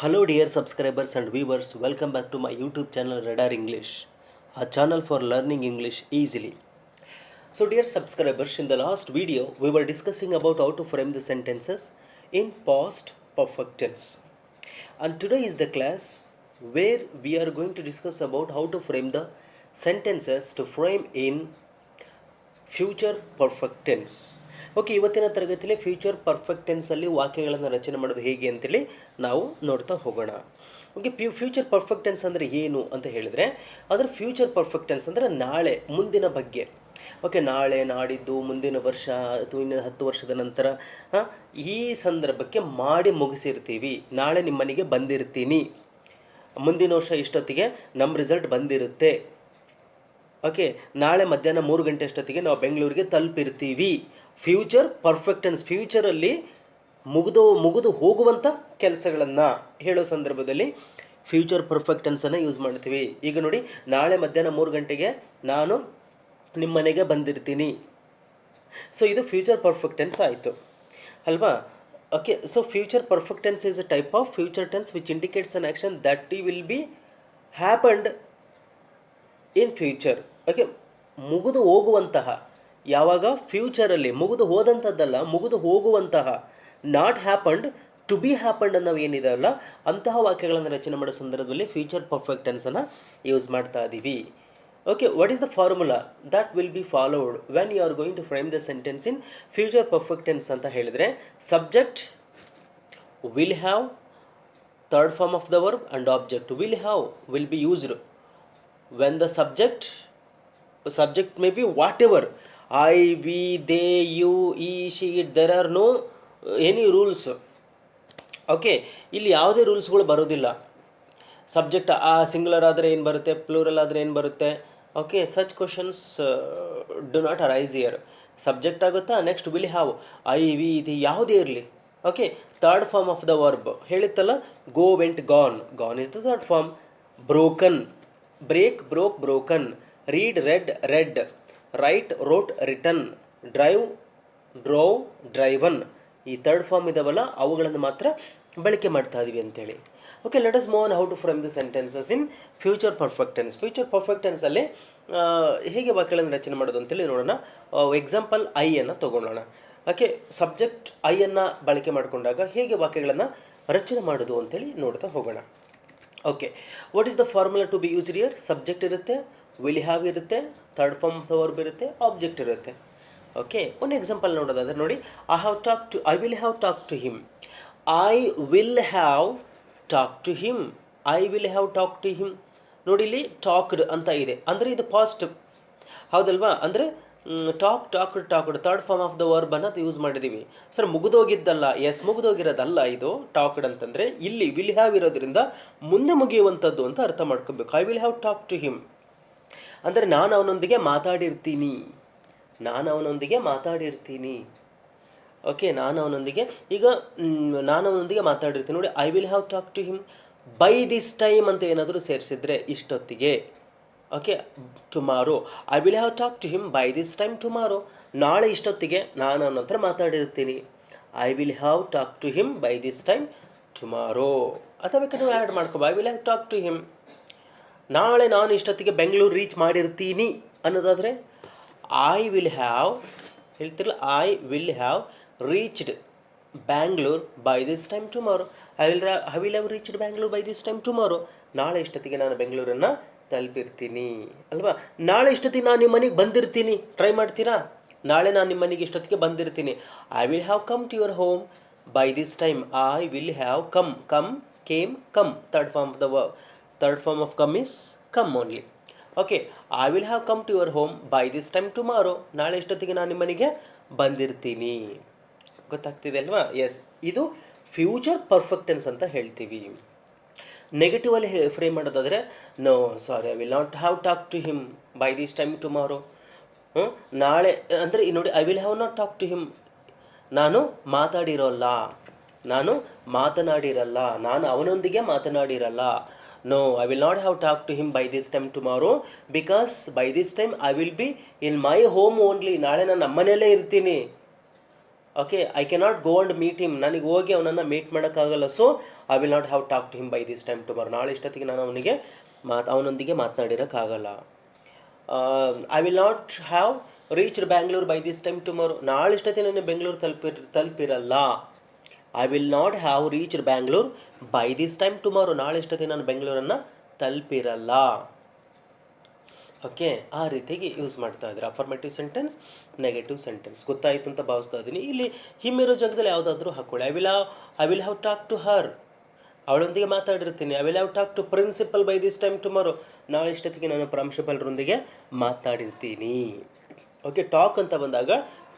Hello, dear subscribers and viewers. Welcome back to my YouTube channel Radar English, a channel for learning English easily. So, dear subscribers, in the last video, we were discussing about how to frame the sentences in past perfect tense. And today is the class where we are going to discuss about how to frame the sentences to frame in future perfect tense. Okay, ಇವತ್ತಿನ ತರಗತಿಯಲ್ಲಿ future perfect ಟೆನ್ಸಲ್ಲಿ ವಾಕ್ಯಗಳನ್ನು ರಚನೆ ಮಾಡೋದು ಹೇಗೆ ಅಂತೇಳಿ ನಾವು ನೋಡ್ತಾ ಹೋಗೋಣ. ಓಕೆ, ಫ್ಯೂಚರ್ ಪರ್ಫೆಕ್ಟ್ ಟೆನ್ಸ್ ಅಂದರೆ ಏನು ಅಂತ ಹೇಳಿದರೆ, ಅದರ ಫ್ಯೂಚರ್ ಪರ್ಫೆಕ್ಟ್ ಟೆನ್ಸ್ ಅಂದರೆ ನಾಳೆ, ಮುಂದಿನ ಬಗ್ಗೆ. ಓಕೆ, ನಾಳೆ, ನಾಡಿದ್ದು, ಮುಂದಿನ ವರ್ಷ ಅಥವಾ ಇನ್ನು 10 ವರ್ಷದ ನಂತರ ಈ ಸಂದರ್ಭಕ್ಕೆ ಮಾಡಿ ಮುಗಿಸಿರ್ತೀವಿ. ನಾಳೆ ನಿಮ್ಮ ಮನೆಗೆ ಬಂದಿರ್ತೀನಿ, ಮುಂದಿನ ವರ್ಷ ಇಷ್ಟೊತ್ತಿಗೆ ನಮ್ಮ ರಿಸಲ್ಟ್ ಬಂದಿರುತ್ತೆ. ಓಕೆ, ನಾಳೆ ಮಧ್ಯಾಹ್ನ 3 ಗಂಟೆ ಅಷ್ಟೊತ್ತಿಗೆ ನಾವು ಬೆಂಗಳೂರಿಗೆ ತಲುಪಿರ್ತೀವಿ. ಫ್ಯೂಚರ್ ಪರ್ಫೆಕ್ಟ್ ಟೆನ್ಸ್, ಫ್ಯೂಚರಲ್ಲಿ ಮುಗಿದು ಹೋಗುವಂಥ ಕೆಲಸಗಳನ್ನು ಹೇಳೋ ಸಂದರ್ಭದಲ್ಲಿ ಫ್ಯೂಚರ್ ಪರ್ಫೆಕ್ಟ್ ಟೆನ್ಸನ್ನು ಯೂಸ್ ಮಾಡ್ತೀವಿ. ಈಗ ನೋಡಿ, ನಾಳೆ ಮಧ್ಯಾಹ್ನ 3 ಗಂಟೆಗೆ ನಾನು ನಿಮ್ಮ ಮನೆಗೆ ಬಂದಿರ್ತೀನಿ. ಸೊ ಇದು ಫ್ಯೂಚರ್ ಪರ್ಫೆಕ್ಟ್ ಟೆನ್ಸ್ ಆಯಿತು ಅಲ್ವಾ? Okay, so future perfect tense is a type of future tense which indicates an action that will be happened in future. Okay, ಮುಗಿದು ಹೋಗುವಂತಹ, ಯಾವಾಗ ಫ್ಯೂಚರಲ್ಲಿ ಮುಗಿದು ಹೋದಂಥದ್ದಲ್ಲ, ಮುಗಿದು ಹೋಗುವಂತಹ, not happened to be happened ಅನ್ನೋ ಏನಿದೆ ಅಲ್ಲ, ಅಂತಹ ವಾಕ್ಯಗಳನ್ನು ರಚನೆ ಮಾಡೋ ಸಂದರ್ಭದಲ್ಲಿ ಫ್ಯೂಚರ್ ಪರ್ಫೆಕ್ಟ್ ಟೆನ್ಸನ್ನು ಯೂಸ್ ಮಾಡ್ತಾ ಇದ್ದೀವಿ. Okay, what is the formula that will be followed when you are going to frame the sentence in future perfect tense ಅಂತ ಹೇಳಿದರೆ, subject will have, third form of the verb and object will have will be used when the subject may be whatever, I, we, they, you, he, she, it, there are no any rules. Okay, ಇಲ್ಲಿ ಯಾವುದೇ ರೂಲ್ಸ್ಗಳು ಬರೋದಿಲ್ಲ. Subject ಆ singular ಆದರೆ ಏನು ಬರುತ್ತೆ, plural ಆದರೆ ಏನು ಬರುತ್ತೆ. Okay, such questions do not arise here. Subject ಆಗುತ್ತಾ, next will have, I, we, they, ಯಾವುದೇ ಇರಲಿ. Okay, third form of the verb ಹೇಳಿತ್ತಲ್ಲ, go, went, gone. Gone is the third form. Broken, break, broke, broken. Read, read, read. Write, wrote, written. Drive, drove, driven. ಈ third form ಇದಾವಲ್ಲ, ಅವುಗಳನ್ನು ಮಾತ್ರ ಬಳಕೆ ಮಾಡ್ತಾ ಇದೀವಿ ಅಂತೇಳಿ. Okay, let us move on how to frame the sentences in future perfect tense. Future perfect ಟೆನ್ಸಲ್ಲಿ ಹೇಗೆ ವಾಕ್ಯಗಳನ್ನು ರಚನೆ ಮಾಡೋದು ಅಂತೇಳಿ ನೋಡೋಣ. ಎಕ್ಸಾಂಪಲ್ ಐಯನ್ನು ತೊಗೊಳ್ಳೋಣ. ಓಕೆ, ಸಬ್ಜೆಕ್ಟ್ ಐಯನ್ನು ಬಳಕೆ ಮಾಡಿಕೊಂಡಾಗ ಹೇಗೆ ವಾಕ್ಯಗಳನ್ನು ರಚನೆ ಮಾಡೋದು ಅಂತೇಳಿ ನೋಡ್ತಾ ಹೋಗೋಣ. Okay, what is the formula to be used here? Subject ಇರುತ್ತೆ, ವಿಲ್ ಹ್ಯಾವ್ ಇರುತ್ತೆ, third form of the verb ಇರುತ್ತೆ, ಆಬ್ಜೆಕ್ಟ್ ಇರುತ್ತೆ. ಓಕೆ, ಒಂದು ಎಕ್ಸಾಂಪಲ್ ನೋಡೋದಾದರೆ ನೋಡಿ, I will have talk to him. I will have talk to him. I will have talk to him. ನೋಡಿ, ಇಲ್ಲಿ talked ಅಂತ ಇದೆ, ಅಂದರೆ ಇದು ಪಾಸಿಟಿವ್ ಹೌದಲ್ವಾ? ಅಂದರೆ talked third form of the verb ಅನ್ನೋದು ಯೂಸ್ ಮಾಡಿದ್ದೀವಿ. ಸರ್, ಮುಗಿದೋಗಿದ್ದಲ್ಲ. ಎಸ್, ಮುಗಿದೋಗಿರೋದಲ್ಲ ಇದು ಟಾಕ್ಡ್ ಅಂತಂದರೆ. ಇಲ್ಲಿ ವಿಲ್ ಹ್ಯಾವ್ ಇರೋದ್ರಿಂದ ಮುಂದೆ ಮುಗಿಯುವಂಥದ್ದು ಅಂತ ಅರ್ಥ ಮಾಡ್ಕೋಬೇಕು. I will have talk to him ಅಂದರೆ ನಾನು ಅವನೊಂದಿಗೆ ಮಾತಾಡಿರ್ತೀನಿ. ಓಕೆ, ನಾನು ಅವನೊಂದಿಗೆ ಮಾತಾಡಿರ್ತೀನಿ. ನೋಡಿ, I will have talk to him by this time ಅಂತ ಏನಾದರೂ ಸೇರಿಸಿದ್ರೆ ಇಷ್ಟೊತ್ತಿಗೆ. Okay, tomorrow, I will have talk to him by this time tomorrow. ನಾಳೆ ಇಷ್ಟೊತ್ತಿಗೆ ನಾನು ಅವನ ಹತ್ರ ಮಾತಾಡಿರ್ತೀನಿ. I will have talk to him by this time tomorrow. ಅಥವಾ ಬೇಕಾದ್ರೆ ಆ್ಯಡ್ ಮಾಡ್ಕೋ, I will have talk to him. ನಾಳೆ ನಾನು ಇಷ್ಟೊತ್ತಿಗೆ ಬೆಂಗಳೂರು ರೀಚ್ ಮಾಡಿರ್ತೀನಿ ಅನ್ನೋದಾದರೆ, ಐ ವಿಲ್ ಹ್ಯಾವ್ ಹೇಳ್ತಿರಲ್ಲ, I will have reached Bangalore by this time tomorrow. I will have reached Bangalore by this time tomorrow. ನಾಳೆ ಇಷ್ಟೊತ್ತಿಗೆ ನಾನು ಬೆಂಗಳೂರನ್ನು ತಲುಪಿರ್ತೀನಿ ಅಲ್ವಾ? ನಾಳೆ ಇಷ್ಟೊತ್ತಿಗೆ ನಾನು ನಿಮ್ಮ ಮನೆಗೆ ಬಂದಿರ್ತೀನಿ. ಟ್ರೈ ಮಾಡ್ತೀರಾ? ನಾಳೆ ನಾನು ನಿಮ್ಮ ಮನೆಗೆ ಇಷ್ಟೊತ್ತಿಗೆ ಬಂದಿರ್ತೀನಿ. I will have come to your home by this time. I will have come, came, come. Third form of come is come only. Okay, I will have come to your home by this time tomorrow. ನಾಳೆ ಇಷ್ಟೊತ್ತಿಗೆ ನಾನು ನಿಮ್ಮ ಮನೆಗೆ ಬಂದಿರ್ತೀನಿ. ಗೊತ್ತಾಗ್ತಿದೆ ಅಲ್ವಾ? S, ಇದು future perfect tense ಅಂತ ಹೇಳ್ತೀವಿ. ನೆಗೆಟಿವಲ್ಲಿ ಫ್ರೇಮ್ ಮಾಡೋದಾದರೆ, no sorry, I will not have talk to him by this time tomorrow. ನಾಳೆ ಅಂದರೆ ನೋಡಿ, I will have not talk to him, ನಾನು ಮಾತಾಡಿರೋಲ್ಲ, ನಾನು ಅವನೊಂದಿಗೆ ಮಾತನಾಡಿರಲ್ಲ. No, I will not have talk to him by this time tomorrow because by this time I will be in my home only. ನಾಳೆ ನಾನು ನಮ್ಮನೆಯಲ್ಲೇ ಇರ್ತೀನಿ. Okay, I cannot go and meet him, ನನಗೆ ಹೋಗಿ ಅವನನ್ನು ಮೀಟ್ ಮಾಡೋಕ್ಕಾಗಲ್ಲ. So I will not have talk to him by this time tomorrow, ನಾಳೆ ಇಷ್ಟೊತ್ತಿಗೆ ನಾನು ಅವನೊಂದಿಗೆ ಮಾತನಾಡಿರೋಕ್ಕಾಗಲ್ಲ. I will not have reached Bangalore by this time tomorrow, ನಾಳೆ ಇಷ್ಟೊತ್ತಿಗೆ ನಾನು ಬೆಂಗಳೂರು ತಲುಪಿರಲ್ಲ. I will not have reached Bangalore by this time tomorrow, ನಾಳೆ ಇಷ್ಟೊತ್ತಿಗೆ ನಾನು ಬೆಂಗಳೂರನ್ನು ತಲುಪಿರಲ್ಲ. ಓಕೆ, ಆ ರೀತಿಯಾಗಿ ಯೂಸ್ ಮಾಡ್ತಾ ಇದ್ದಾರೆ. Affirmative sentence, negative sentence. ಗೊತ್ತಾಯಿತು ಅಂತ ಭಾವಿಸ್ತಾ ಇದ್ದೀನಿ. ಇಲ್ಲಿ ಹಿಮ್ಮಿರೋ ಜಾಗದಲ್ಲಿ ಯಾವುದಾದ್ರೂ ಹಾಕ್ಕೊಳ್ಳಿ. I will have talk to her, ಅವಳೊಂದಿಗೆ ಮಾತಾಡಿರ್ತೀನಿ. I will have talk to principal by this time tomorrow, ನಾಳೆ ಇಷ್ಟೊತ್ತಿಗೆ ನಾನು ಪ್ರಾಂಶುಪಾಲರೊಂದಿಗೆ ಮಾತಾಡಿರ್ತೀನಿ. ಓಕೆ, ಟಾಕ್ ಅಂತ ಬಂದಾಗ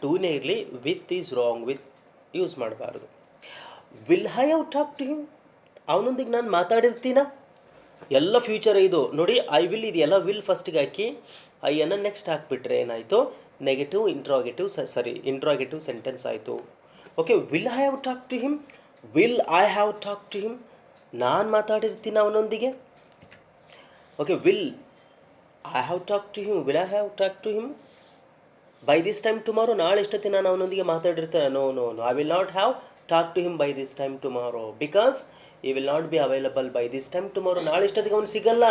ಟೂನೇ ಇರಲಿ, with is wrong, with use ಮಾಡಬಾರ್ದು. Will I have talk to him, ಅವನೊಂದಿಗೆ ನಾನು ಮಾತಾಡಿರ್ತೀನ, ಎಲ್ಲ ಫ್ಯೂಚರ್ ಇದು ನೋಡಿ. ಐ ವಿಲ್ ಇದೆಯಲ್ಲ, ವಿಲ್ ಫಸ್ಟಿಗೆ ಹಾಕಿ ಐಯನ್ನು ನೆಕ್ಸ್ಟ್ ಹಾಕ್ಬಿಟ್ರೆ ಏನಾಯಿತು, ನೆಗೆಟಿವ್ ಇಂಟ್ರಾಗೇಟಿವ್ ಸೆಂಟೆನ್ಸ್ ಆಯಿತು. Okay, will I have talk to him, will I have talk to him, ನಾನು ಮಾತಾಡಿರ್ತೀನಿ ಅವನೊಂದಿಗೆ. Okay, will I have talk to him, will I have talk to him by this time tomorrow, ನಾಳೆ ಇಷ್ಟೊತ್ತಿಗೆ ನಾನು ಅವನೊಂದಿಗೆ ಮಾತಾಡಿರ್ತೇನೆ. No, I will not have talk to him by this time tomorrow because he will not be available by this time tomorrow, ನಾಳೆ ಇಷ್ಟೊತ್ತಿಗೆ ಅವನು ಸಿಗಲ್ಲ.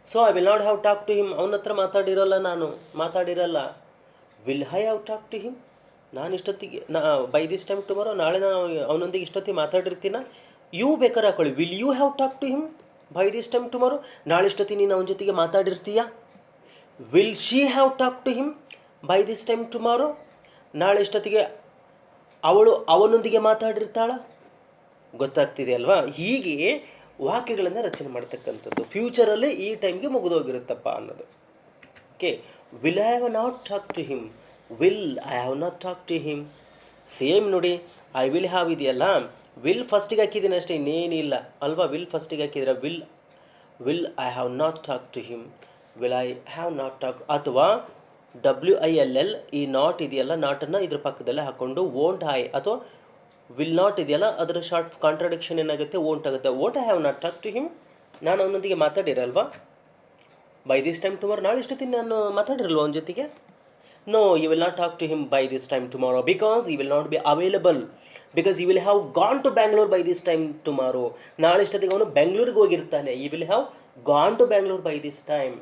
So I will not have talk to him, ಅವನ ಹತ್ರ ಮಾತಾಡಿರಲ್ಲ. Will I have talk to him, ನಾನು ಇಷ್ಟೊತ್ತಿಗೆ by this time tomorrow, ನಾಳೆ ನಾನು ಅವನೊಂದಿಗೆ ಇಷ್ಟೊತ್ತಿಗೆ ಮಾತಾಡಿರ್ತೀನ. ಯು ಬೇಕಾದ್ರೆ ಹಾಕೊಳ್ಳಿ, will you have talk to him by this time tomorrow, ನಾಳೆ ಇಷ್ಟೊತ್ತಿಗೆ ನೀನು ಅವನ ಜೊತೆಗೆ ಮಾತಾಡಿರ್ತೀಯಾ. Will she have talk to him by this time tomorrow, ನಾಳೆ ಇಷ್ಟೊತ್ತಿಗೆ ಅವನೊಂದಿಗೆ ಮಾತಾಡಿರ್ತಾಳ. ಗೊತ್ತಾಗ್ತಿದೆ ಅಲ್ವಾ? ಹೀಗೆ ವಾಕ್ಯಗಳನ್ನು ರಚನೆ ಮಾಡ್ತಕ್ಕಂಥದ್ದು. ಫ್ಯೂಚರಲ್ಲಿ ಈ ಟೈಮ್ಗೆ ಮುಗಿದೋಗಿರುತ್ತಪ್ಪ ಅನ್ನೋದು. Okay, will I have not talk to him, will I have not talk to him. Same ನೋಡಿ, ಐ ವಿಲ್ ಹ್ಯಾವ್ ಇದೆಯಲ್ಲ, ವಿಲ್ ಫಸ್ಟಿಗೆ ಹಾಕಿದ್ದೀನಿ ಅಷ್ಟೇ, ಇನ್ನೇನಿಲ್ಲ ಅಲ್ವಾ. ವಿಲ್ ಫಸ್ಟಿಗೆ ಹಾಕಿದ್ರೆ will I have not talk to him, will I have not talk, ಅಥವಾ WILL ಈ ನಾಟ್ ಇದೆಯಲ್ಲ, ನಾಟನ್ನು ಇದ್ರ ಪಕ್ಕದಲ್ಲೇ ಹಾಕ್ಕೊಂಡು ವೋಂಟ್ ಐ ಅಥವಾ ವಿಲ್ ನಾಟ್ ಇದೆಯಲ್ಲ, ಅದರ ಶಾರ್ಟ್ ಕಾಂಟ್ರಡಿಕ್ಷನ್ ಏನಾಗುತ್ತೆ, ವೋಂಟ್ ಆಗುತ್ತೆ. Won't I have not talk to him, ನಾನು ಅವನೊಂದಿಗೆ ಮಾತಾಡಿರಲ್ವಾ ಬೈ ದಿಸ್ ಟೈಮ್ ಟುಮಾರೋ, ನಾಳೆ ಇಷ್ಟೊತ್ತಿಗೆ ನಾನು ಮಾತಾಡಿರಲ್ವ ಅವನ ಜೊತೆಗೆ. No, you will not talk to him by this time tomorrow because you will not be available, because you will have gone to Bangalore by this time tomorrow, ನಾಳೆ ಇಷ್ಟೊತ್ತಿಗೆ ಅವನು ಬೆಂಗಳೂರಿಗೆ ಹೋಗಿರ್ತಾನೆ. You will have gone to Bangalore by this time.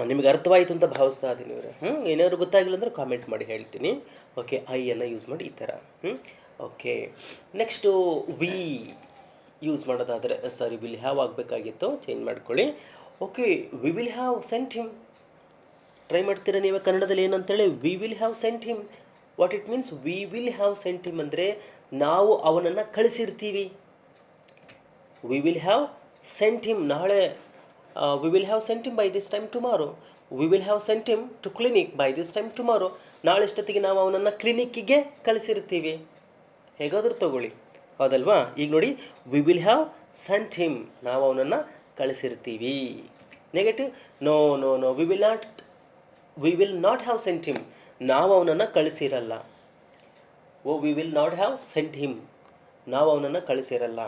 ನಿಮಗೆ ಅರ್ಥವಾಯಿತು ಅಂತ ಭಾವಿಸ್ತಾ ಇದ್ದೀನಿ ಇವರು. ಏನಾದ್ರು ಗೊತ್ತಾಗಿಲ್ಲ ಅಂದರೆ ಕಾಮೆಂಟ್ ಮಾಡಿ ಹೇಳ್ತೀನಿ. ಓಕೆ, ಐಯನ್ನು ಯೂಸ್ ಮಾಡಿ ಈ ಥರ. ಓಕೆ, ನೆಕ್ಸ್ಟು ವಿ ಯೂಸ್ ಮಾಡೋದಾದರೆ, ವಿಲ್ ಹ್ಯಾವ್ ಆಗಬೇಕಾಗಿತ್ತು, ಚೇಂಜ್ ಮಾಡ್ಕೊಳ್ಳಿ. Okay, we will have sent him. Try ಮಾಡ್ತೀರಾ ನೀವೇ ಕನ್ನಡದಲ್ಲಿ ಏನಂತೇಳಿ, we will have sent him. What it means, we will have sent him ಅಂದರೆ ನಾವು ಅವನನ್ನು ಕಳಿಸಿರ್ತೀವಿ. We will have sent him, ನಾಳೆ we will have sent him by this time tomorrow. We will have sent him to clinic by this time tomorrow. ನಾಳೆ ಇಷ್ಟೊತ್ತಿಗೆ ನಾವು ಅವನನ್ನು ಕ್ಲಿನಿಕ್ಕಿಗೆ ಕಳಿಸಿರ್ತೀವಿ. ಹೇಗಾದರೂ ತಗೊಳ್ಳಿ, ಹೌದಲ್ವಾ? ಈಗ ನೋಡಿ, we will have sent him, ನಾವು ಅವನನ್ನು ಕಳಿಸಿರ್ತೀವಿ. Negative, no, we will not have sent him, ನಾವು ಅವನನ್ನು ಕಳಿಸಿರಲ್ಲ. We will not have sent him, ನಾವು ಅವನನ್ನು ಕಳಿಸಿರಲ್ಲ.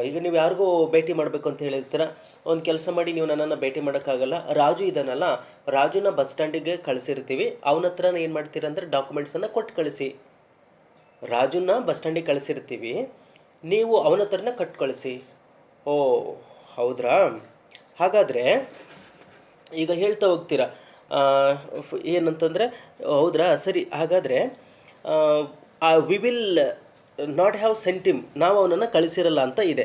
ಈಗ ನೀವು ಯಾರಿಗೂ ಭೇಟಿ ಮಾಡಬೇಕು ಅಂತ ಹೇಳಿರ್ತೀರ, ಒಂದು ಕೆಲಸ ಮಾಡಿ, ನೀವು ನನ್ನನ್ನು ಭೇಟಿ ಮಾಡೋಕ್ಕಾಗಲ್ಲ, ರಾಜು ಇದ್ದಾನಲ್ಲ, ರಾಜುನ ಬಸ್ ಸ್ಟ್ಯಾಂಡಿಗೆ ಕಳಿಸಿರ್ತೀವಿ. ಅವನ ಹತ್ರ ಏನು ಮಾಡ್ತೀರ ಅಂದರೆ ಡಾಕ್ಯುಮೆಂಟ್ಸನ್ನು ಕೊಟ್ಟು ಕಳಿಸಿ. ರಾಜುನ ಬಸ್ ಸ್ಟ್ಯಾಂಡಿಗೆ ಕಳಿಸಿರ್ತೀವಿ, ನೀವು ಅವನ ಹತ್ರನೇ ಕಟ್ಟು ಕಳಿಸಿ. ಓ ಹೌದ್ರಾ? ಹಾಗಾದರೆ ಈಗ ಹೇಳ್ತಾ ಹೋಗ್ತೀರಾ ಏನಂತಂದರೆ, ಹೌದ್ರಾ, ಸರಿ, ಹಾಗಾದರೆ V will not have sent him, ನಾವು ಅವನನ್ನು ಕಳಿಸಿರಲ್ಲ ಅಂತ ಇದೆ.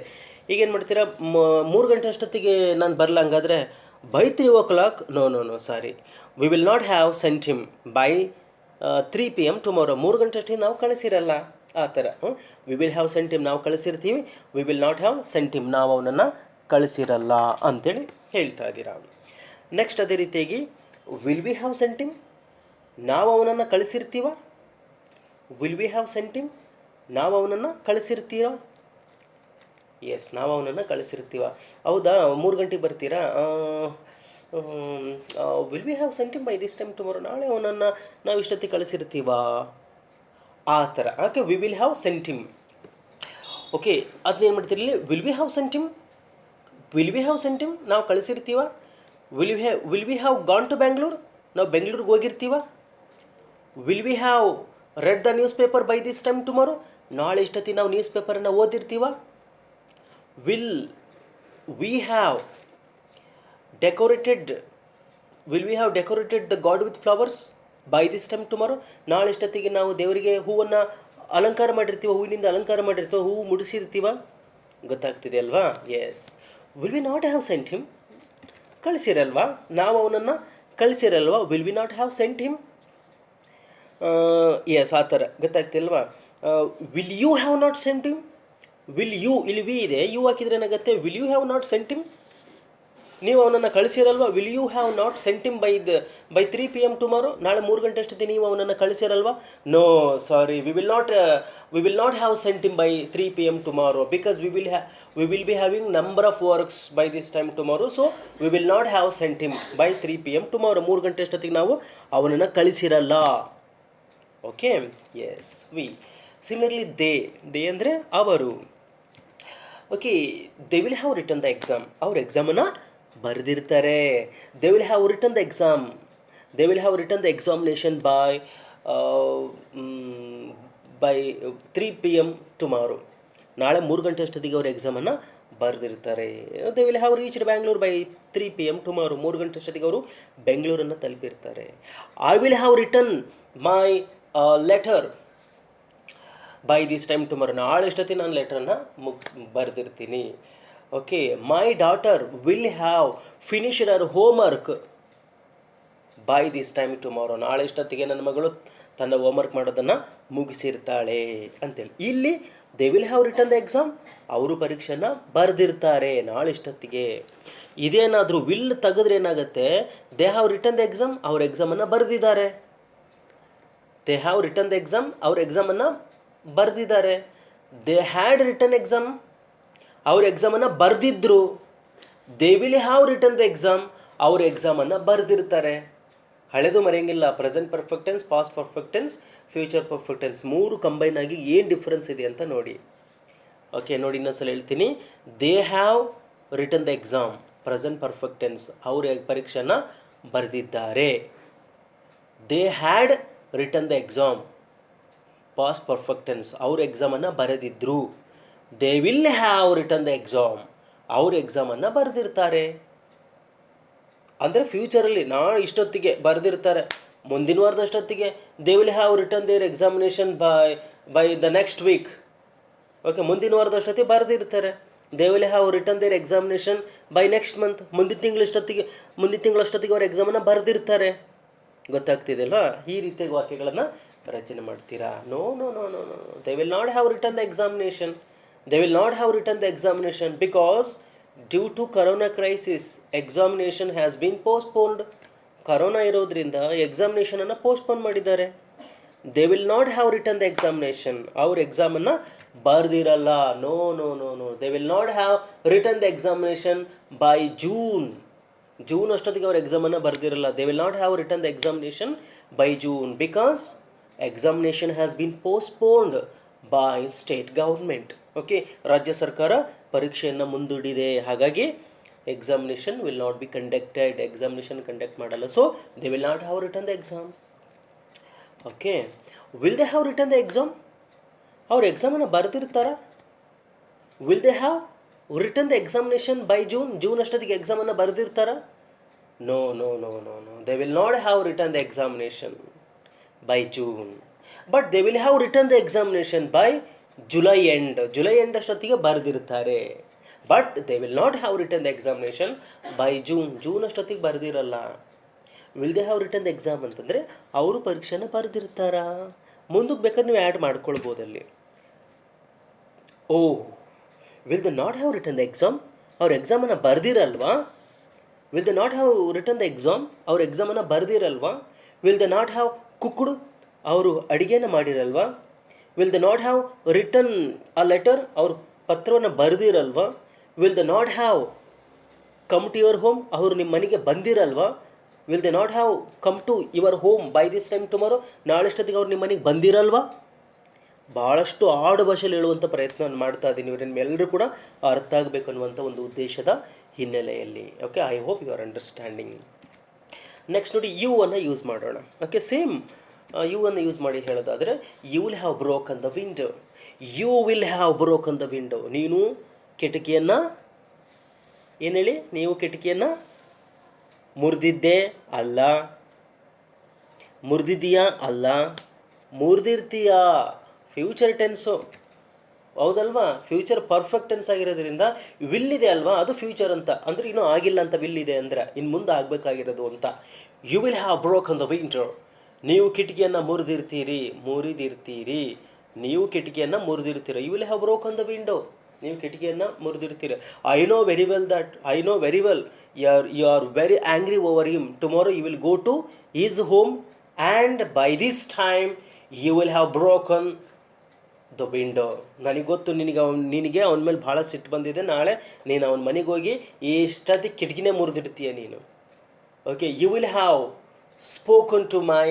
ಈಗೇನು ಮಾಡ್ತೀರಾ, 3 ಗಂಟೆ ಅಷ್ಟೊತ್ತಿಗೆ ನಾನು ಬರಲ್ಲ, ಹಂಗಾದರೆ by 3 o'clock, no sorry, we will not have sent him by 3 PM tomorrow. 3 ಗಂಟೆ ಅಷ್ಟೊತ್ತಿಗೆ ನಾವು ಕಳಿಸಿರಲ್ಲ, ಆ ಥರ. We will have sent him, ನಾವು ಕಳಿಸಿರ್ತೀವಿ. We will not have sent him, ನಾವು ಅವನನ್ನು ಕಳಿಸಿರಲ್ಲ ಅಂಥೇಳಿ ಹೇಳ್ತಾ ಇದ್ದೀರಾ. ನೆಕ್ಸ್ಟ್ ಅದೇ ರೀತಿಯಾಗಿ will we have sent him, ನಾವು ಅವನನ್ನು ಕಳಿಸಿರ್ತೀವ. Will we have sent him, ನಾವು ಅವನನ್ನು ಕಳಿಸಿರ್ತೀರ. ಎಸ್, ನಾವು ಅವನನ್ನು ಕಳಿಸಿರ್ತೀವ. ಹೌದಾ, 3 ಗಂಟೆಗೆ ಬರ್ತೀರಾ? Will we have sent him by this time tomorrow, ನಾಳೆ ಅವನನ್ನು ನಾವು ಇಷ್ಟೊತ್ತಿಗೆ ಕಳಿಸಿರ್ತೀವ, ಆ ಥರ. Okay, we will have sent him. Okay, ಅದನ್ನೇನು ಮಾಡ್ತೀರಿ, will we have sent him, ನಾವು ಕಳಿಸಿರ್ತೀವ. Will we have gone to Bangalore, ನಾವು ಬೆಂಗಳೂರಿಗೆ ಹೋಗಿರ್ತೀವ. Will we have read the newspaper by this time tomorrow? ನಾಳೆ ಇಷ್ಟೊತ್ತಿಗೆ ನಾವು ನ್ಯೂಸ್ ಪೇಪರನ್ನು ಓದಿರ್ತೀವ? Will we have decorated will we have decorated the god with flowers by this time tomorrow? ನಾಳೆ ಇಷ್ಟೊತ್ತಿಗೆ ನಾವು ದೇವರಿಗೆ ಹೂವನ್ನು ಅಲಂಕಾರ ಮಾಡಿರ್ತೀವ, ಹೂವಿನಿಂದ ಅಲಂಕಾರ ಮಾಡಿರ್ತೀವ, ಹೂವು ಮುಡಿಸಿರ್ತೀವ. ಗೊತ್ತಾಗ್ತಿದೆ ಅಲ್ವಾ? Yes. Will we not have sent him? ಕಳಿಸಿರಲ್ವಾ? ನಾವು ಅವನನ್ನು ಕಳಿಸಿರಲ್ವಾ? Will we not have sent him? Yes, ಆ ಥರ. ಗೊತ್ತಾಗ್ತಿಲ್ವಾ? Will you have not sent him? Will you, ಇಲ್ಲಿ ವಿ ಇದೆ, ಯು ಹಾಕಿದ್ರೆ ಏನಾಗುತ್ತೆ? Will you have not sent him? ನೀವು ಅವನನ್ನು ಕಳಿಸಿರಲ್ವಾ? Will you have not sent him by 3 PM tomorrow? ನಾಳೆ 3 ಗಂಟೆ ಅಷ್ಟೊತ್ತಿಗೆ ನೀವು ಅವನನ್ನು ಕಳಿಸಿರಲ್ವಾ? No, sorry, we will not have sent him by 3 PM tomorrow because we will be having number of works by this time tomorrow. So we will not have sent him by 3 PM tomorrow. 3 ಗಂಟೆ ಅಷ್ಟೊತ್ತಿಗೆ ನಾವು ಅವನನ್ನು ಕಳಿಸಿರಲ್ಲ. Okay, yes. We similarly they ಅಂದರೆ ಅವರು. Okay, they will have written the exam. ಅವ್ರ ಎಕ್ಸಾಮನ್ನು ಬರೆದಿರ್ತಾರೆ. They will have written the exam. They will have written the examination by 3 PM tomorrow. ನಾಳೆ 3 ಗಂಟೆ ಅಷ್ಟೊತ್ತಿಗೆ ಅವ್ರ ಎಕ್ಸಾಮನ್ನು ಬರೆದಿರ್ತಾರೆ. They will have reached Bangalore by 3 PM tomorrow. 3 ಗಂಟೆ ಅಷ್ಟೊತ್ತಿಗೆ ಅವರು ಬೆಂಗಳೂರನ್ನು ತಲುಪಿರ್ತಾರೆ. I will have written my letter by this time tomorrow. ನಾಳೆ ಎಷ್ಟೊತ್ತಿಗೆ ನಾನು ಲೆಟ್ರನ್ನು ಬರೆದಿರ್ತೀನಿ. Okay, my daughter will have finished her homework by this time tomorrow. ನಾಳೆ ಇಷ್ಟೊತ್ತಿಗೆ ನನ್ನ ಮಗಳು ತನ್ನ ಹೋಮ್ವರ್ಕ್ ಮಾಡೋದನ್ನು ಮುಗಿಸಿರ್ತಾಳೆ ಅಂತೇಳಿ. ಇಲ್ಲಿ they will have written the exam, ಅವರು ಪರೀಕ್ಷೆಯನ್ನು ಬರೆದಿರ್ತಾರೆ ನಾಳೆ ಇಷ್ಟೊತ್ತಿಗೆ. ಇದೇನಾದರೂ ವಿಲ್ ತೆಗೆದ್ರೆ ಏನಾಗುತ್ತೆ? They have written the exam, ಅವ್ರ ಎಕ್ಸಾಮನ್ನು ಬರೆದಿದ್ದಾರೆ. They have written the exam, ಅವ್ರ ಎಕ್ಸಾಮನ್ನು ಬರೆದಿದ್ದಾರೆ. ದೇ ಹ್ಯಾಡ್ ರಿಟರ್ನ್ ಎಕ್ಸಾಮ್, ಅವ್ರ ಎಕ್ಸಾಮನ್ನು ಬರೆದಿದ್ರು. They will have written the exam, ಅವ್ರ ಎಕ್ಸಾಮನ್ನು ಬರೆದಿರ್ತಾರೆ. ಹಳೆದು ಮರೆಯಂಗಿಲ್ಲ. Present perfect tense, past perfect tense, future perfect tense 3 combine ಆಗಿ ಏನು ಡಿಫ್ರೆನ್ಸ್ ಇದೆ ಅಂತ ನೋಡಿ. ಓಕೆ, ನೋಡಿ ಇನ್ನೊಂದ್ಸಲ ಹೇಳ್ತೀನಿ. They have written the exam, present perfect tense, ಅವ್ರ ಪರೀಕ್ಷೆಯನ್ನು ಬರೆದಿದ್ದಾರೆ. They had written the exam, past perfect tense, ಅವ್ರ ಎಕ್ಸಾಮನ್ನು ಬರೆದಿದ್ರು. They will have written the exam, ಅವ್ರ ಎಕ್ಸಾಮನ್ನು ಬರೆದಿರ್ತಾರೆ. ಅಂದರೆ ಫ್ಯೂಚರಲ್ಲಿ ನಾಳೆ ಇಷ್ಟೊತ್ತಿಗೆ ಬರೆದಿರ್ತಾರೆ. ಮುಂದಿನ ವಾರದಷ್ಟೊತ್ತಿಗೆ they will have written their examination by the next week. Okay, ಮುಂದಿನ ವಾರದಷ್ಟೊತ್ತಿಗೆ ಬರೆದಿರ್ತಾರೆ. They will have written their examination by next month, ಮುಂದಿನ ತಿಂಗಳಷ್ಟೊತ್ತಿಗೆ ಅವ್ರ ಎಕ್ಸಾಮನ್ನು ಬರೆದಿರ್ತಾರೆ. ಗೊತ್ತಾಗ್ತಿದೆ ಅಲ್ವಾ? ಈ ರೀತಿಯಾಗಿ ವಾಕ್ಯಗಳನ್ನು ರಚನೆ ಮಾಡ್ತೀರಾ? No no no no no they will not have written the examination. They will not have written the examination because due to corona crisis examination has been postponed. Corona ಇರೋದ್ರಿಂದ ಎಕ್ಸಾಮಿನೇಷನನ್ನು ಪೋಸ್ಟ್ಪೋನ್ ಮಾಡಿದ್ದಾರೆ. They will not have written the examination, ಅವ್ರ ಎಕ್ಸಾಮನ್ನು ಬರೆದಿರಲ್ಲ. No no no no they will not have written the examination by June ಅಷ್ಟೊತ್ತಿಗೆ ಅವ್ರ ಎಕ್ಸಾಮನ್ನು ಬರೆದಿರಲ್ಲ. They will not have written the examination by June because examination has been postponed by state government. Okay, ರಾಜ್ಯ ಸರ್ಕಾರ ಪರೀಕ್ಷೆಯನ್ನು ಮುಂದೂಡಿದೆ. ಹಾಗಾಗಿ examination will not be conducted, examination conduct ಮಾಡಲ್ಲ. So they will not have written the exam. Okay, will they have written the exam, ಅವ್ರ ಎಕ್ಸಾಮನ್ನು ಬರೆದಿರ್ತಾರ. Will they have written the examination by June ಅಷ್ಟೊತ್ತಿಗೆ ಎಕ್ಸಾಮನ್ನು ಬರೆದಿರ್ತಾರ? No no no no no they will not have written the examination by June, but they will have written the examination by July end ಅಷ್ಟೊತ್ತಿಗೆ ಬರೆದಿರ್ತಾರೆ. But they will not have written the examination by June ಅಷ್ಟೊತ್ತಿಗೆ ಬರೆದಿರಲ್ಲ. Will they have written the exam ಅಂತಂದರೆ ಅವರು ಪರೀಕ್ಷೆನ ಬರೆದಿರ್ತಾರ. ಮುಂದಕ್ಕೆ ಬೇಕಾದ್ರೆ ನೀವು ಆ್ಯಡ್ ಮಾಡ್ಕೊಳ್ಬೋದಲ್ಲಿ. ಓ, will they not have written the exam, ಅವ್ರ ಎಕ್ಸಾಮನ್ನು ಬರೆದಿರಲ್ವಾ? Will they not have written the exam, ಅವ್ರ ಎಕ್ಸಾಮನ್ನು ಬರೆದಿರಲ್ವಾ? Will they not have cooked, ಅವರು ಅಡುಗೆನ ಮಾಡಿರಲ್ವಾ? Will they not have return a letter, ಅವರು ಪತ್ರವನ್ನು ಬರೆದಿರಲ್ವಾ? Will they not have come to your home, ಅವರು ನಿಮ್ಮ ಮನೆಗೆ ಬಂದಿರಲ್ವಾ? Will they not have come to your home by this time tomorrow, ನಾಳೆಷ್ಟೊತ್ತಿಗೆ ಅವ್ರು ನಿಮ್ಮ ಮನೆಗೆ ಬಂದಿರಲ್ವಾ? ಭಾಳಷ್ಟು ಆಡು ಭಾಷೆಯಲ್ಲಿ ಹೇಳುವಂಥ ಪ್ರಯತ್ನವನ್ನು ಮಾಡ್ತಾ ಇದ್ದೀನಿ. ನಿಮ್ಮೆಲ್ಲರೂ ಕೂಡ ಅರ್ಥ ಆಗಬೇಕು ಅನ್ನುವಂಥ ಒಂದು ಉದ್ದೇಶದ ಹಿನ್ನೆಲೆಯಲ್ಲಿ. Okay, I hope you are understanding. Next ನೋಡಿ, ಯು ಅನ್ನು ಯೂಸ್ ಮಾಡೋಣ. ಓಕೆ, ಸೇಮ್ ಯು ಅನ್ನು ಯೂಸ್ ಮಾಡಿ ಹೇಳೋದಾದರೆ you will have broken the window. You will have broken the window. ನೀನು ಕಿಟಕಿಯನ್ನು ಏನು ಹೇಳಿ, ನೀವು ಕಿಟಕಿಯನ್ನು ಮುರಿದಿದ್ದೆ ಅಲ್ಲ, ಮುರಿದಿದ್ದೀಯಾ ಅಲ್ಲ, ಮುರಿದಿರ್ತೀಯಾ. ಫ್ಯೂಚರ್ ಟೆನ್ಸು ಹೌದಲ್ವಾ, ಫ್ಯೂಚರ್ ಪರ್ಫೆಕ್ಟ್ ಟೆನ್ಸ್ ಆಗಿರೋದ್ರಿಂದ ವಿಲ್ ಇದೆ ಅಲ್ವಾ, ಅದು ಫ್ಯೂಚರ್ ಅಂತ ಅಂದರೆ ಇನ್ನೂ ಆಗಿಲ್ಲ ಅಂತ ವಿಲ್ ಇದೆ ಅಂದರೆ ಇನ್ನು ಮುಂದೆ ಆಗಬೇಕಾಗಿರೋದು ಅಂತ. You will have broken the window. ನೀವು ಕಿಟಕಿಯನ್ನು ಮುರಿದಿರ್ತೀರಿ. ನೀವು ಕಿಟಕಿಯನ್ನು ಮುರಿದಿರ್ತೀರ. You will have broken the window. ನೀವು ಕಿಟಕಿಯನ್ನು ಮುರಿದಿರ್ತೀರಿ. I know very well you are very angry over him. Tomorrow you will go to his home and by this time you will have broken the window. ನನಗೆ ಗೊತ್ತು ನಿನಗೆ ಅವನ ಮೇಲೆ ಭಾಳ ಸಿಟ್ಟು ಬಂದಿದೆ. ನಾಳೆ ನೀನು ಅವನ ಮನೆಗೆ ಹೋಗಿ ಇಷ್ಟೊತ್ತಿಗೆ ಕಿಟಕಿನೇ ಮುರಿದಿರ್ತೀಯ ನೀನು. Okay, you will have spoken to my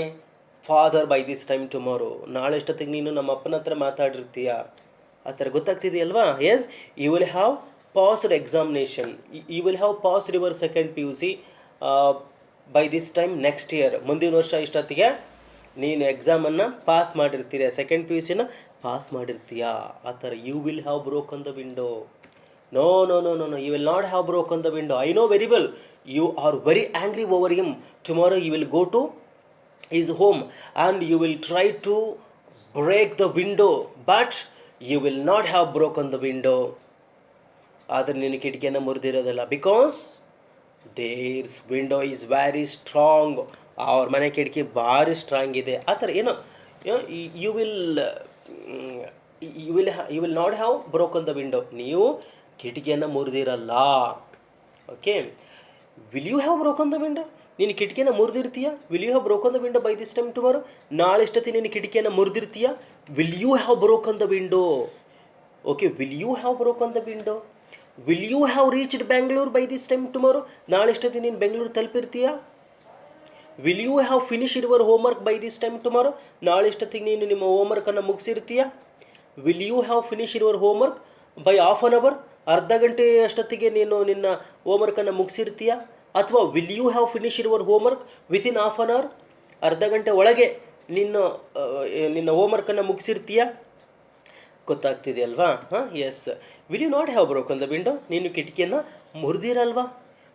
father by this time tomorrow. ನಾಳೆ ಇಷ್ಟೊತ್ತಿಗೆ ನೀನು ನಮ್ಮ ಅಪ್ಪನ ಹತ್ರ ಮಾತಾಡಿರ್ತೀಯ. ಆ ಥರ ಗೊತ್ತಾಗ್ತಿದೆಯಲ್ವಾ? Yes, you will have passed examination. You will have passed your second PUC by this time next year. ಮುಂದಿನ ವರ್ಷ ಇಷ್ಟೊತ್ತಿಗೆ ನೀನು ಎಕ್ಸಾಮನ್ನು ಪಾಸ್ ಮಾಡಿರ್ತೀಯ, ಸೆಕೆಂಡ್ PUCನ ಪಾಸ್ ಮಾಡಿರ್ತೀಯ. ಆ ಥರ you will have broken the window. No, you will not have broken the window. I know very well you are very angry over him. Tomorrow you will go to his home and you will try to break the window, but you will not have broken the window. ಆದರೆ ನೀನು ಕಿಟಕಿಯನ್ನು ಮುರಿದಿರೋದಿಲ್ಲ. Because theirs window is very strong. ಅವ್ರ ಮನೆ ಕಿಟಕಿ ಭಾರಿ strong ಇದೆ. ಆ ಥರ ಏನೋ you will not have broken the window. ನೀವು ಕಿಟಕಿಯನ್ನು ಮುರಿದಿರಲ್ಲ. Okay, will you have broken the window. ನೀನು ಕಿಟಕಿಯನ್ನು ಮುರಿದಿರ್ತೀಯ. Will you have broken the window by this time tomorrow. ನಾಳೆ ಇಷ್ಟೊತ್ತಿ ನೀನು ಕಿಟಕಿಯನ್ನು ಮುರಿದಿರ್ತೀಯ. Will you have broken the window. Okay, will you have broken the window. Will you have reached Bangalore by this time tomorrow. ನಾಳೆ ಇಷ್ಟೊತ್ತಿ ನೀನು ಬೆಂಗಳೂರು ತಲುಪಿರ್ತೀಯ. Will you have finished your homework by this time tomorrow. ನಾಳೆ ಇಷ್ಟೊತ್ತಿಗೆ ನೀನು ನಿಮ್ಮ ಹೋಮ್ವರ್ಕನ್ನು ಮುಗಿಸಿರ್ತೀಯ. Will you have finished your homework by half an hour. ಅರ್ಧ ಗಂಟೆ ಅಷ್ಟೊತ್ತಿಗೆ ನೀನು ನಿನ್ನ ಹೋಮ್ವರ್ಕನ್ನು ಮುಗಿಸಿರ್ತೀಯ. ಅಥವಾ will you have finished your homework within half an hour. ಅರ್ಧ ಗಂಟೆ ಒಳಗೆ ನಿನ್ನ ಹೋಮ್ವರ್ಕನ್ನು ಮುಗಿಸಿರ್ತೀಯ. ಗೊತ್ತಾಗ್ತಿದೆಯಲ್ವಾ? Yes, will you not have broken the window. ನೀನು ಕಿಟಕಿಯನ್ನು ಮುರಿದಿರಲ್ವಾ.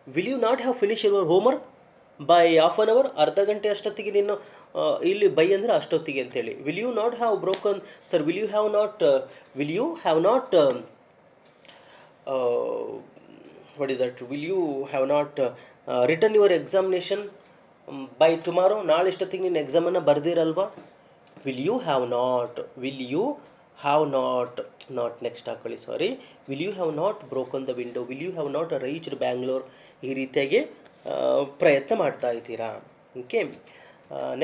Will you not have finish your homework by half an hour. ಅರ್ಧ ಗಂಟೆ ಅಷ್ಟೊತ್ತಿಗೆ ನೀನು ಇಲ್ಲಿ ಬೈ ಅಂದರೆ ಅಷ್ಟೊತ್ತಿಗೆ ಅಂತೇಳಿ. Will you not have broken will you have not what is that, will you have not written your examination by tomorrow. ನಾಳೆ ಇಷ್ಟೊತ್ತಿಗೆ ನೀನು ಎಕ್ಸಾಮನ್ನು ಬರೆದಿರಲ್ವಾ. Will you have not next ಹಾಕೊಳ್ಳಿ, sorry. Will you have not broken the window. Will you have not reached Bangalore. ಈ ರೀತಿಯಾಗಿ ಪ್ರಯತ್ನ ಮಾಡ್ತಾ ಇದ್ದೀರಾ. ಓಕೆ,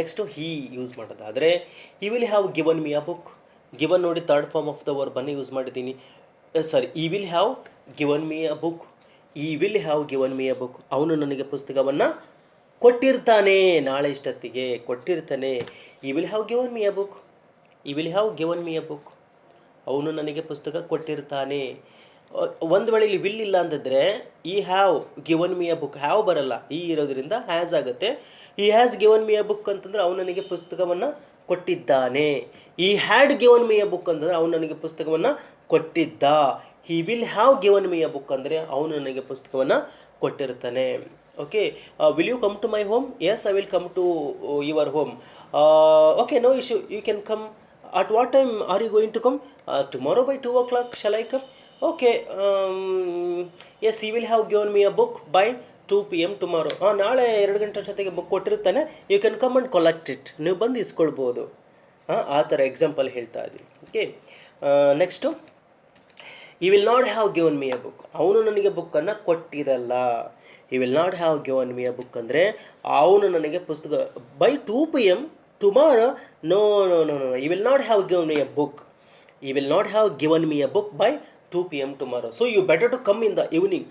ನೆಕ್ಸ್ಟು ಹೀ ಯೂಸ್ ಮಾಡೋದಾದರೆ he will have given me a book. Given ನೋಡಿ ಥರ್ಡ್ ಫಾರ್ಮ್ ಆಫ್ ದ ವರ್ಬನ್ನು use ಮಾಡಿದ್ದೀನಿ. Sorry, he will have given me a book. He will have given me a book. ಅವನು ನನಗೆ ಪುಸ್ತಕವನ್ನು ಕೊಟ್ಟಿರ್ತಾನೆ. ನಾಳೆ ಇಷ್ಟೊತ್ತಿಗೆ ಕೊಟ್ಟಿರ್ತಾನೆ. He will have given me a book. ಅವನು ನನಗೆ ಪುಸ್ತಕ ಕೊಟ್ಟಿರ್ತಾನೆ. ಒಂದು ವೇಳೆ ಇಲ್ಲಿ ವಿಲ್ ಇಲ್ಲ ಅಂತಂದರೆ he have given me a book, have ಬರಲ್ಲ, ಈ ಇರೋದ್ರಿಂದ ಹ್ಯಾಸ್ ಆಗುತ್ತೆ. He has given me a book ಅಂತಂದರೆ ಅವನು ನನಗೆ ಪುಸ್ತಕವನ್ನು ಕೊಟ್ಟಿದ್ದಾನೆ. He had given me a book ಅಂತಂದರೆ ಅವನು ನನಗೆ ಪುಸ್ತಕವನ್ನು ಕೊಟ್ಟಿದ್ದ. He will have given me a book ಅಂದರೆ ಅವನು ನನಗೆ ಪುಸ್ತಕವನ್ನು ಕೊಟ್ಟಿರ್ತಾನೆ. Okay, will you come to my home. Yes, I will come to your home. Okay, no issue, you can come. At what time are you going to come? Tomorrow by 2 o'clock shall I come? Okay, yes, he will have given me a book by 2 PM tomorrow. ನಾಳೆ 2 ಗಂಟೆ ಅಷ್ಟೊತ್ತಿಗೆ book ಕೊಟ್ಟಿರ್ತಾನೆ. You can come and collect it. ನೀವು ಬಂದು ಇಸ್ಕೊಳ್ಬೋದು. ಆ ಥರ example ಹೇಳ್ತಾ ಇದ್ದೀನಿ. Okay, next he will not have given me a book. ಅವನು ನನಗೆ ಬುಕ್ಕನ್ನು ಕೊಟ್ಟಿರಲ್ಲ. He will not have given me a book ಅಂದರೆ ಅವನು ನನಗೆ ಪುಸ್ತಕ by 2 PM tomorrow. No, he will not have given me a book. He will not have given me a book by 2 PM tomorrow. So you better to come in the evening.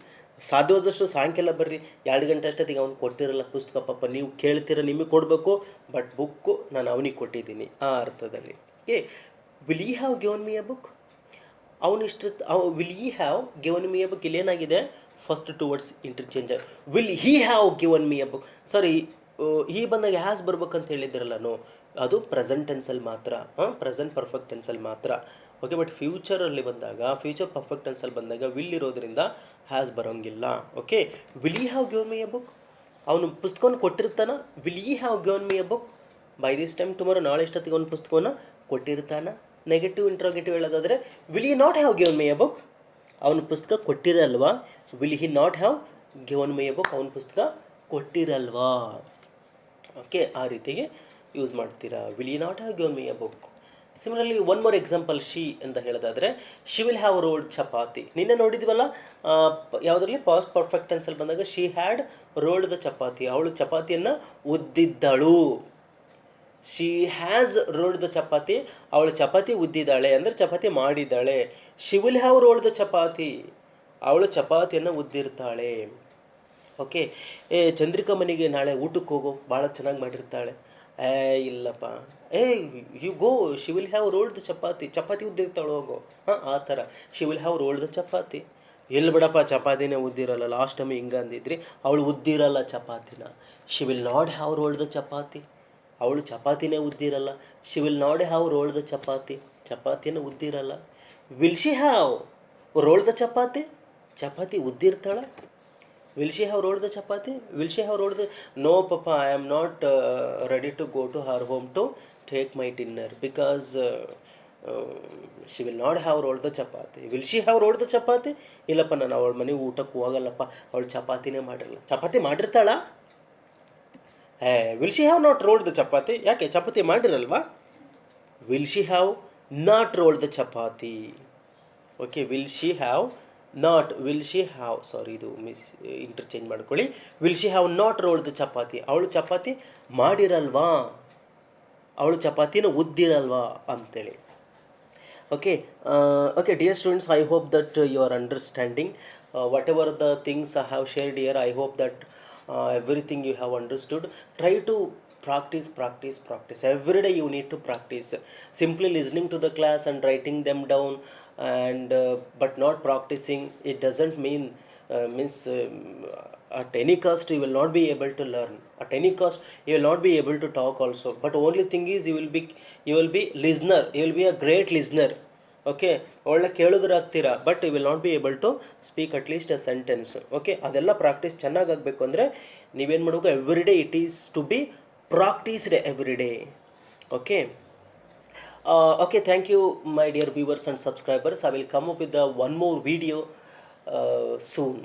ಸಾಧ್ಯವಾದಷ್ಟು ಸಾಯಂಕಾಲ ಬರ್ರಿ. 2 ಗಂಟೆ ಅಷ್ಟೊತ್ತಿಗೆ ಅವ್ನು ಕೊಟ್ಟಿರಲ್ಲ ಪುಸ್ತಕ. ಪಾಪ ನೀವು ಕೇಳ್ತೀರ, ನಿಮಗೆ ಕೊಡಬೇಕು, ಬಟ್ ಬುಕ್ಕು ನಾನು ಅವನಿಗೆ ಕೊಟ್ಟಿದ್ದೀನಿ ಆ ಅರ್ಥದಲ್ಲಿ. Okay, will you have given me a book. Will he have given me a book. ಇಲ್ಲೇನಾಗಿದೆ, first 2 words interchange. Will he have given me a book. Sorry, he ಬಂದಾಗ ಹ್ಯಾಸ್ ಬರ್ಬೇಕಂತ ಹೇಳಿದ್ರಲ್ಲ. ನೋ, ಅದು ಪ್ರೆಸೆಂಟ್ ಟೆನ್ಸಲ್ಲಿ ಮಾತ್ರ, ಪ್ರೆಸೆಂಟ್ ಪರ್ಫೆಕ್ಟ್ ಟೆನ್ಸಲ್ಲಿ ಮಾತ್ರ. Okay, but ಫ್ಯೂಚರಲ್ಲಿ ಬಂದಾಗ, future perfect ಟೆನ್ಸಲ್ಲಿ ಬಂದಾಗ ವಿಲ್ ಇರೋದ್ರಿಂದ ಹ್ಯಾಸ್ ಬರೋಂಗಿಲ್ಲ. Okay, will you have given me a book, ಅವನು ಪುಸ್ತಕವನ್ನು ಕೊಟ್ಟಿರ್ತಾನ. Will you have given me a book by this time tomorrow, ನಾಳೆ ಇಷ್ಟೊತ್ತಿಗೆ ಒಂದು ಪುಸ್ತಕವನ್ನು ಕೊಟ್ಟಿರ್ತಾನ. ನೆಗೆಟಿವ್ ಇಂಟ್ರೋಗೇಟಿವ್ ಹೇಳೋದಾದರೆ will you not have given me a book, ಅವನು ಪುಸ್ತಕ ಕೊಟ್ಟಿರಲ್ವಾ. Will he not have given me a book, ಅವನ ಪುಸ್ತಕ ಕೊಟ್ಟಿರಲ್ವಾ. ಓಕೆ, ಆ ರೀತಿಗೆ ಯೂಸ್ ಮಾಡ್ತೀರಾ. Will you not have given me a book. Similarly one more example, she ಅಂತ ಹೇಳೋದಾದರೆ she will have rolled chapati. ನಿನ್ನೆ ನೋಡಿದ್ವಲ್ಲ, ಯಾವುದರಲ್ಲಿ ಪಾಸ್ಟ್ ಪರ್ಫೆಕ್ಟ್ ಟೆನ್ಸಲ್ಲಿ ಬಂದಾಗ she had rolled the chapati, ಅವಳು ಚಪಾತಿಯನ್ನು ಉದ್ದಿದ್ದಳು. She has rolled the chapati, ಅವಳು ಚಪಾತಿ ಉದ್ದಿದ್ದಾಳೆ ಅಂದರೆ ಚಪಾತಿ ಮಾಡಿದ್ದಾಳೆ. She will have rolled the chapati, ಅವಳು ಚಪಾತಿಯನ್ನು ಉದ್ದಿರ್ತಾಳೆ. ಓಕೆ, ಚಂದ್ರಿಕಾ ಮನೆಗೆ ನಾಳೆ ಊಟಕ್ಕೆ ಹೋಗೋ, ಭಾಳ ಚೆನ್ನಾಗಿ ಮಾಡಿರ್ತಾಳೆ. ಇಲ್ಲಪ್ಪ, you go, she will have rolled the chapati, ಚಪಾತಿ ಉದ್ದಿರ್ತಾಳೆ, ಹೋಗೋ. ಆ ಥರ she will have rolled the chapati. ಎಲ್ಲಿ ಬಿಡಪ್ಪ, ಚಪಾತಿನೇ ಉದ್ದಿರಲ್ಲ, ಲಾಸ್ಟ್ ಟೈಮ್ ಹಿಂಗೆ ಅಂದಿದ್ರಿ. ಅವಳು ಉದ್ದಿರಲ್ಲ ಚಪಾತಿನ. She will not have rolled the chapati, ಅವಳು ಚಪಾತಿನೇ ಉದ್ದಿರಲ್ಲ. She will not have rolled the chapati, ಚಪಾತಿನೇ ಉದ್ದಿರಲ್ಲ. Will she have rolled the chapati, ಚಪಾತಿ ಉದ್ದಿರ್ತಾಳ. Will she have rolled the chapati, will she have rolled the, no ಪಪ್ಪ, I am not ready to go to her home to take my dinner because she will not have rolled the chapati. Will she have rolled the chapati, ಇಲ್ಲಪ್ಪ ನಾನು ಅವಳ ಮನೆಗೆ ಊಟಕ್ಕೆ ಹೋಗಲ್ಲಪ್ಪ, ಅವಳು ಚಪಾತಿನೇ ಮಾಡಿರಲ್ಲ. ಚಪಾತಿ ಮಾಡಿರ್ತಾಳ. Will she have not rolled the chapati, ಯಾಕೆ ಚಪಾತಿ ಮಾಡಿರಲ್ವಾ. Will she have not rolled the chapati. Okay, will she have not, will she have, sorry ಇದು ಇಂಟರ್ಚೇಂಜ್ ಮಾಡ್ಕೊಳ್ಳಿ. Will she have not rolled the chapati, ಅವಳು ಚಪಾತಿ ಮಾಡಿರಲ್ವಾ, ಅವಳು ಚಪಾತಿನ ಉದ್ದಿರಲ್ವಾ ಅಂತೇಳಿ. Okay, okay dear students, I hope that you are understanding whatever the things I have shared here. I hope that everything you have understood. Try to practice every day. You need to practice. Simply listening to the class and writing them down and but not practicing, it doesn't mean at any cost you will not be able to learn. At any cost you will not be able to talk also. But only thing is you will be listener, you will be a great listener. Okay, ಒಳ್ಳೆ ಕೇಳುಗರಾಗ್ತೀರಾ, but you will not be able to speak at least a sentence. Okay, ಅದೆಲ್ಲ practice ಚೆನ್ನಾಗಾಗಬೇಕು ಅಂದರೆ ನೀವೇನು ಮಾಡಬೇಕು, every day it is to be practised every day. Okay, okay, thank you my dear viewers and subscribers. I will come up with the one more video soon.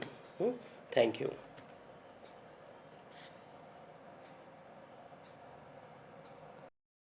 Thank you.